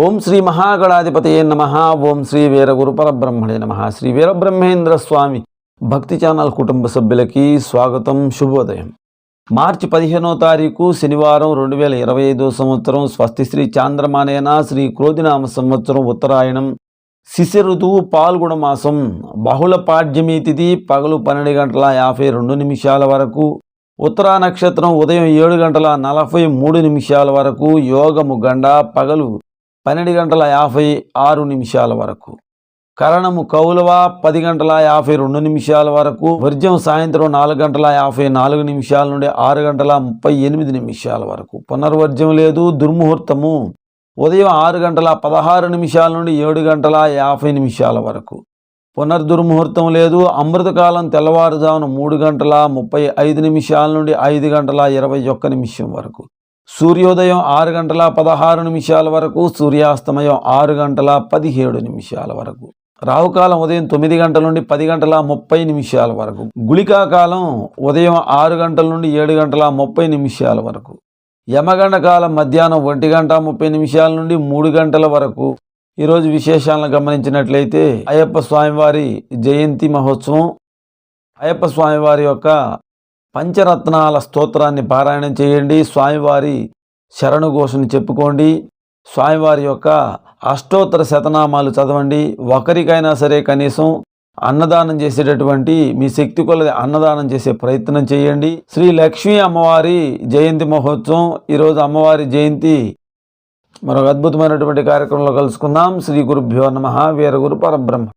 ఓం శ్రీ మహాగణాధిపతయే నమః. ఓం శ్రీ వీరగురు పరబ్రహ్మణే నమః. శ్రీ వీరబ్రహ్మేంద్ర స్వామి భక్తి ఛానల్ కుటుంబ సభ్యులకి స్వాగతం, శుభోదయం. మార్చి 15వ తారీఖు శనివారం 2025 సంవత్సరం. స్వస్తి శ్రీ చాంద్రమానేన శ్రీ క్రోధినామ సంవత్సరం, ఉత్తరాయణం, శిశిర ఋతువు, పాల్గొన మాసం, బహుళ పాడ్యమి తిథి పగలు 12:52 వరకు, ఉత్తరా నక్షత్రం ఉదయం 7:43 వరకు, యోగము గండ పగలు 12:56 వరకు, కరణము కౌలవ 10:52 వరకు, వర్జం సాయంత్రం 4:54 నుండి 6:38 వరకు, పునర్వర్జం లేదు. దుర్ముహూర్తము ఉదయం 6:16 నుండి 7:50 వరకు, పునర్దుర్ముహూర్తం లేదు. అమృతకాలం తెల్లవారుజామున 3:35 నుండి 5:21 వరకు, సూర్యోదయం 6:16 వరకు, సూర్యాస్తమయం 6:17 వరకు, రాహుకాలం ఉదయం 9 గంటల నుండి 10:30 వరకు, గుళికా కాలం ఉదయం 6 గంటల నుండి 7:30 వరకు, యమగండ కాలం మధ్యాహ్నం 1:30 నుండి 3 గంటల వరకు. ఈరోజు విశేషాలను గమనించినట్లయితే అయ్యప్ప స్వామివారి జయంతి మహోత్సవం, అయ్యప్ప స్వామివారి యొక్క పంచరత్నాల స్తోత్రాన్ని పారాయణం చేయండి, స్వామివారి శరణుఘోషను చెప్పుకోండి, స్వామివారి యొక్క అష్టోత్తర శతనామాలు చదవండి. ఒకరికైనా సరే కనీసం అన్నదానం చేసేటటువంటి మీ శక్తి కొలది అన్నదానం చేసే ప్రయత్నం చేయండి. శ్రీ లక్ష్మీ అమ్మవారి జయంతి మహోత్సవం. ఈరోజు అమ్మవారి జయంతి. మరొక అద్భుతమైనటువంటి కార్యక్రమంలో కలుసుకుందాం. శ్రీ గురుభ్యో నమః. వీరగురు పరబ్రహ్మ.